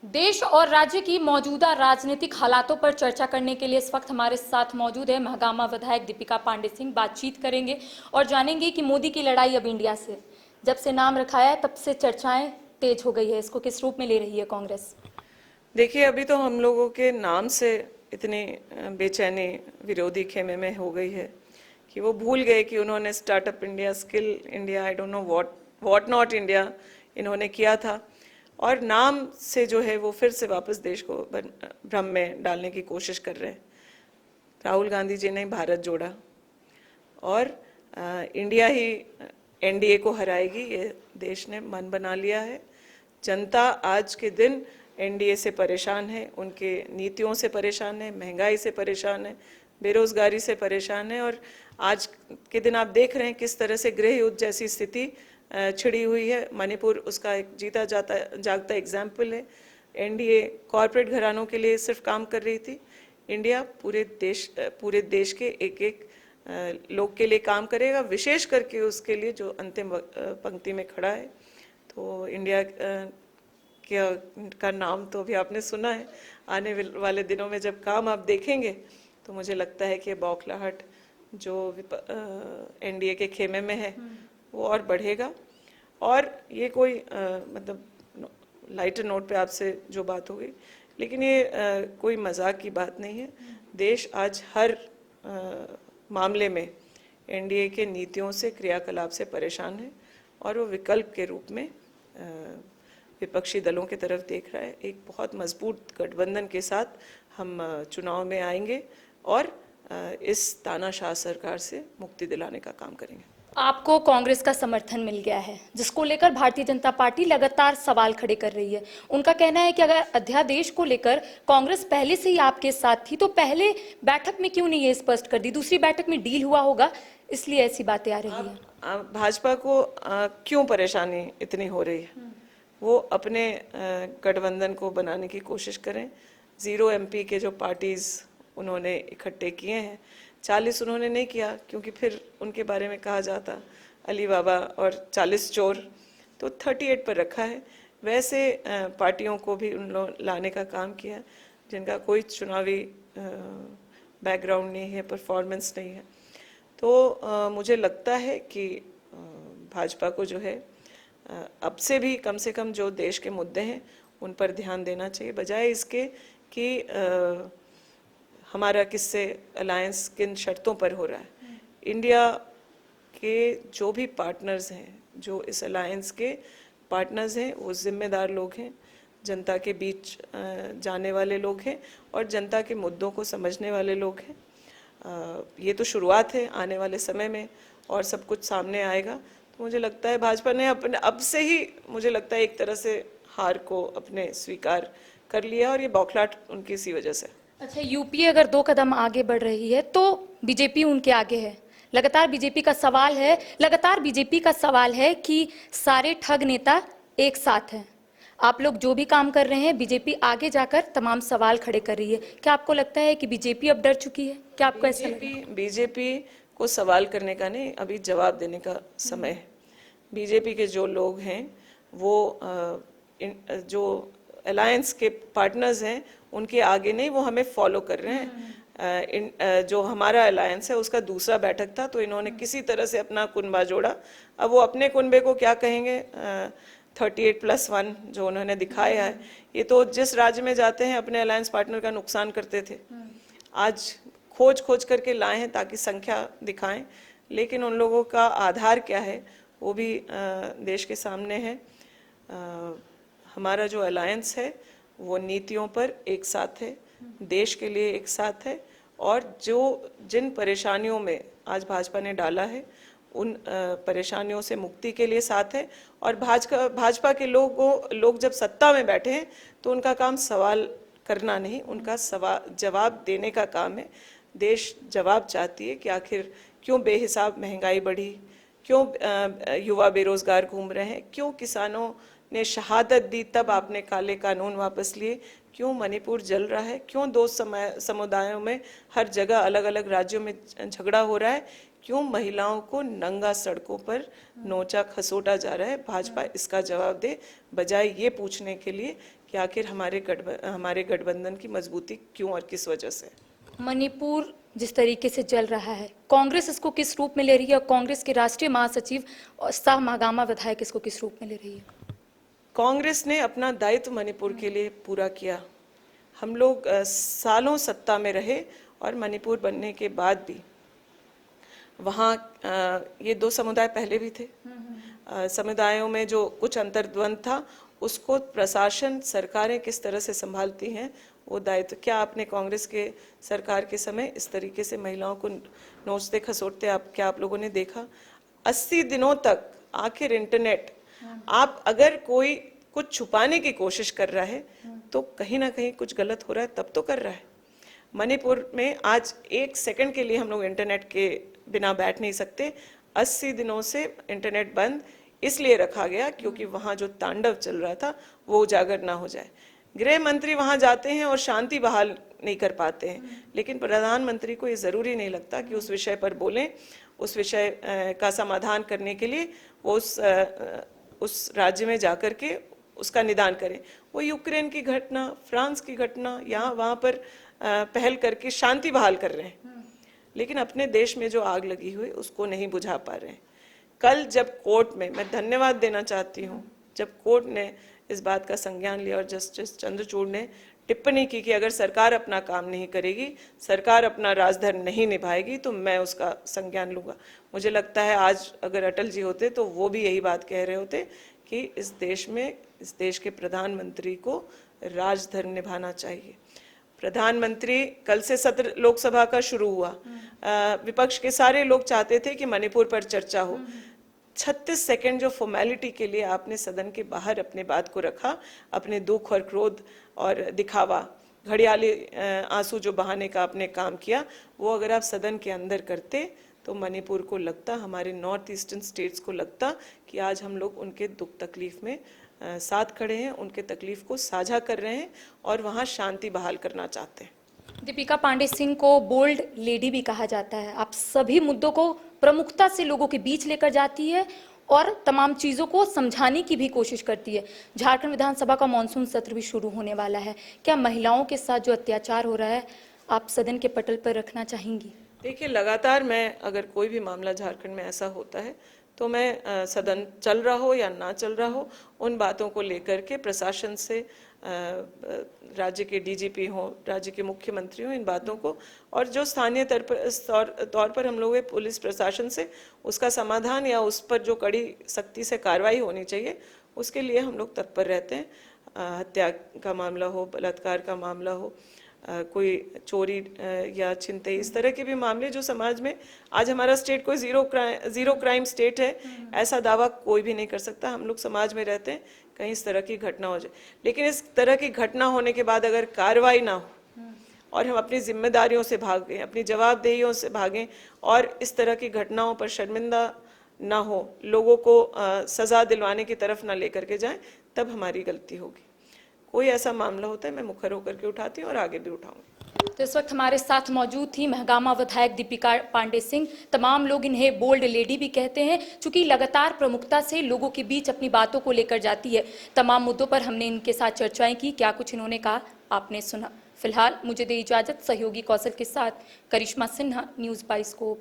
देश और राज्य की मौजूदा राजनीतिक हालातों पर चर्चा करने के लिए इस वक्त हमारे साथ मौजूद है महागामा विधायक दीपिका पांडे सिंह। बातचीत करेंगे और जानेंगे कि मोदी की लड़ाई अब इंडिया से जब से नाम रखा है तब से चर्चाएं तेज हो गई है, इसको किस रूप में ले रही है कांग्रेस? देखिए, अभी तो हम लोगों के नाम से इतनी बेचैनी विरोधी खेमे में हो गई है कि वो भूल गए कि उन्होंने startup India, skill India, I don't know what not India इन्होंने किया था। और नाम से जो है वो फिर से वापस देश को भ्रम में डालने की कोशिश कर रहे हैं। राहुल गांधी जी ने भारत जोड़ा और इंडिया ही एनडीए को हराएगी, ये देश ने मन बना लिया है। जनता आज के दिन एनडीए से परेशान है, उनके नीतियों से परेशान है, महंगाई से परेशान है, बेरोजगारी से परेशान है। और आज के दिन आप देख रहे हैं किस तरह से गृह युद्ध जैसी स्थिति छिड़ी हुई है। मणिपुर उसका एक जीता जागता एग्जाम्पल है। एनडीए कॉरपोरेट घरानों के लिए सिर्फ काम कर रही थी, इंडिया पूरे देश के एक एक लोग के लिए काम करेगा, विशेष करके उसके लिए जो अंतिम पंक्ति में खड़ा है। तो इंडिया का नाम तो अभी आपने सुना है। आने वाले दिनों में जब काम आप देखेंगे तो मुझे लगता है कि बौखलाहट जो एनडीए के खेमे में है वो और बढ़ेगा। और ये कोई मतलब लाइटर नोट पे आपसे जो बात हो गई, लेकिन ये कोई मजाक की बात नहीं है। देश आज हर मामले में एनडीए के नीतियों से, क्रियाकलाप से परेशान है और वो विकल्प के रूप में विपक्षी दलों की तरफ देख रहा है। एक बहुत मजबूत गठबंधन के साथ हम चुनाव में आएंगे और इस तानाशाह सरकार से मुक्ति दिलाने का काम करेंगे। आपको कांग्रेस का समर्थन मिल गया है, जिसको लेकर भारतीय जनता पार्टी लगातार सवाल खड़े कर रही है। उनका कहना है कि अगर अध्यादेश को लेकर कांग्रेस पहले से ही आपके साथ थी तो पहले बैठक में क्यों नहीं ये स्पष्ट कर दी? दूसरी बैठक में डील हुआ होगा, इसलिए ऐसी बातें आ रही है। भाजपा को क्यों परेशानी इतनी हो रही है? वो अपने गठबंधन को बनाने की कोशिश करें। 0 MP के जो पार्टीज उन्होंने इकट्ठे किए हैं, 40 उन्होंने नहीं किया, क्योंकि फिर उनके बारे में कहा जाता अली बाबा और 40 चोर, तो 38 पर रखा है। वैसे पार्टियों को भी उन लोग लाने का काम किया जिनका कोई चुनावी बैकग्राउंड नहीं है, परफॉर्मेंस नहीं है। तो मुझे लगता है कि भाजपा को जो है अब से भी कम से कम जो देश के मुद्दे हैं उन पर ध्यान देना चाहिए, बजाय इसके कि हमारा किससे अलायंस किन शर्तों पर हो रहा है। इंडिया के जो भी पार्टनर्स हैं, जो इस अलायंस के पार्टनर्स हैं, वो जिम्मेदार लोग हैं, जनता के बीच जाने वाले लोग हैं और जनता के मुद्दों को समझने वाले लोग हैं। ये तो शुरुआत है, आने वाले समय में और सब कुछ सामने आएगा। तो मुझे लगता है भाजपा ने अपने अब से ही मुझे लगता है एक तरह से हार को अपने स्वीकार कर लिया और ये बौखलाहट उनकी इसी वजह से। अच्छा, यूपीए अगर 2 कदम आगे बढ़ रही है तो बीजेपी उनके आगे है। लगातार बीजेपी का सवाल है कि सारे ठग नेता एक साथ हैं। आप लोग जो भी काम कर रहे हैं, बीजेपी आगे जाकर तमाम सवाल खड़े कर रही है। क्या आपको लगता है कि बीजेपी अब डर चुकी है? क्या आपको ऐसा लगता है? बीजेपी को सवाल करने का नहीं, अभी जवाब देने का समय है। बीजेपी के जो लोग हैं वो जो अलायंस के पार्टनर्स हैं उनके आगे नहीं, वो हमें फॉलो कर रहे हैं। जो हमारा अलायंस है उसका दूसरा बैठक था, तो इन्होंने किसी तरह से अपना कुनबा जोड़ा। अब वो अपने कुनबे को क्या कहेंगे? 38+1 जो उन्होंने दिखाया है, ये तो जिस राज्य में जाते हैं अपने अलायंस पार्टनर का नुकसान करते थे, आज खोज करके लाए हैं ताकि संख्या दिखाएं, लेकिन उन लोगों का आधार क्या है वो भी देश के सामने है। हमारा जो अलायंस है वो नीतियों पर एक साथ है, देश के लिए एक साथ है, और जिन परेशानियों में आज भाजपा ने डाला है उन परेशानियों से मुक्ति के लिए साथ है। और भाजपा के लोग जब सत्ता में बैठे हैं तो उनका काम सवाल करना नहीं, उनका जवाब देने का काम है। देश जवाब चाहती है कि आखिर क्यों बेहिसाब महंगाई बढ़ी, क्यों युवा बेरोजगार घूम रहे हैं, क्यों किसानों ने शहादत दी तब आपने काले कानून वापस लिए, क्यों मणिपुर जल रहा है, क्यों 2 समुदायों में हर जगह अलग अलग राज्यों में झगड़ा हो रहा है, क्यों महिलाओं को नंगा सड़कों पर नोचा खसोटा जा रहा है। भाजपा इसका जवाब दे, बजाय ये पूछने के लिए कि आखिर हमारे गठबंधन की मजबूती क्यों और किस वजह से। मणिपुर जिस तरीके से चल रहा है, कांग्रेस इसको किस रूप में ले रही है और कांग्रेस के राष्ट्रीय महासचिव और सह महागामा विधायक इसको किस रूप में ले रही है? कांग्रेस ने अपना दायित्व मणिपुर के लिए पूरा किया। हम लोग सालों सत्ता में रहे और मणिपुर बनने के बाद भी वहाँ ये दो समुदाय पहले भी थे। समुदायों में जो कुछ अंतर्द्वंद था उसको प्रशासन सरकारें किस तरह से संभालती हैं वो दायित्व। क्या आपने कांग्रेस के सरकार के समय इस तरीके से महिलाओं को नोचते खसोटते क्या आप लोगों ने देखा? 80 दिनों तक आखिर इंटरनेट, आप अगर कोई कुछ छुपाने की कोशिश कर रहा है तो कहीं ना कहीं कुछ गलत हो रहा है, तब तो कर रहा है। मणिपुर में आज 1 सेकंड के लिए हम लोग इंटरनेट के बिना बैठ नहीं सकते। 80 दिनों से इंटरनेट बंद इसलिए रखा गया क्योंकि वहाँ जो तांडव चल रहा था वो उजागर ना हो जाए। गृह मंत्री वहाँ जाते हैं और शांति बहाल नहीं कर पाते हैं, लेकिन प्रधानमंत्री को ये ज़रूरी नहीं लगता कि उस विषय पर बोलें। उस विषय का समाधान करने के लिए वो उस राज्य में जाकर के उसका निदान करें। वो यूक्रेन की घटना, फ्रांस की घटना, यहाँ वहाँ पर पहल करके शांति बहाल कर रहे हैं, लेकिन अपने देश में जो आग लगी हुई उसको नहीं बुझा पा रहे हैं। कल जब कोर्ट में, मैं धन्यवाद देना चाहती हूँ, जब कोर्ट ने इस बात का संज्ञान लिया और जस्टिस चंद्रचूड़ ने टिप्पणी की कि अगर सरकार अपना काम नहीं करेगी, सरकार अपना राजधर्म नहीं निभाएगी तो मैं उसका संज्ञान लूंगा। मुझे लगता है आज अगर अटल जी होते तो वो भी यही बात कह रहे होते कि इस देश के प्रधानमंत्री को राजधर्म निभाना चाहिए। प्रधानमंत्री, कल से सत्र लोकसभा का शुरू हुआ, विपक्ष के सारे लोग चाहते थे कि मणिपुर पर चर्चा हो। 36 सेकंड जो फॉर्मेलिटी के लिए आपने सदन के बाहर अपने बात को रखा, अपने दुख और क्रोध और दिखावा, घड़ियाली आंसू जो बहाने का आपने काम किया, वो अगर आप सदन के अंदर करते तो मणिपुर को लगता, हमारे नॉर्थ ईस्टर्न स्टेट्स को लगता कि आज हम लोग उनके दुख तकलीफ में साथ खड़े हैं, उनके तकलीफ को साझा कर रहे हैं और वहाँ शांति बहाल करना चाहते हैं। दीपिका पांडे सिंह को बोल्ड लेडी भी कहा जाता है। आप सभी मुद्दों को प्रमुखता से लोगों के बीच लेकर जाती है और तमाम चीज़ों को समझाने की भी कोशिश करती है। झारखंड विधानसभा का मानसून सत्र भी शुरू होने वाला है। क्या महिलाओं के साथ जो अत्याचार हो रहा है आप सदन के पटल पर रखना चाहेंगी? देखिए, लगातार मैं, अगर कोई भी मामला झारखंड में ऐसा होता है तो मैं सदन चल रहा हो या ना चल रहा हो, उन बातों को लेकर के प्रशासन से, राज्य के डीजीपी हो, राज्य के मुख्यमंत्री हो, इन बातों को, और जो स्थानीय तौर पर हम लोग पुलिस प्रशासन से उसका समाधान या उस पर जो कड़ी सख्ती से कार्रवाई होनी चाहिए उसके लिए हम लोग तत्पर रहते हैं। हत्या का मामला हो, बलात्कार का मामला हो, कोई चोरी या छिनतई, इस तरह के भी मामले जो समाज में, आज हमारा स्टेट कोई जीरो क्राइम स्टेट है ऐसा दावा कोई भी नहीं कर सकता। हम लोग समाज में रहते हैं, कहीं इस तरह की घटना हो जाए, लेकिन इस तरह की घटना होने के बाद अगर कार्रवाई ना हो और हम अपनी जिम्मेदारियों से भागें, अपनी जवाबदेहियों से भागें और इस तरह की घटनाओं पर शर्मिंदा ना हो, लोगों को सजा दिलवाने की तरफ ना लेकर के जाएं, तब हमारी गलती होगी। कोई ऐसा मामला होता है मैं मुखर होकर के उठाती हूँ और आगे भी उठाऊंगी। तो इस वक्त हमारे साथ मौजूद थी महागामा विधायक दीपिका पांडे सिंह। तमाम लोग इन्हें बोल्ड लेडी भी कहते हैं, क्योंकि लगातार प्रमुखता से लोगों के बीच अपनी बातों को लेकर जाती है। तमाम मुद्दों पर हमने इनके साथ चर्चाएं की, क्या कुछ इन्होंने कहा आपने सुना। फिलहाल मुझे दे इजाजत, सहयोगी कौशल के साथ करिश्मा सिन्हा, न्यूज़ 22 को।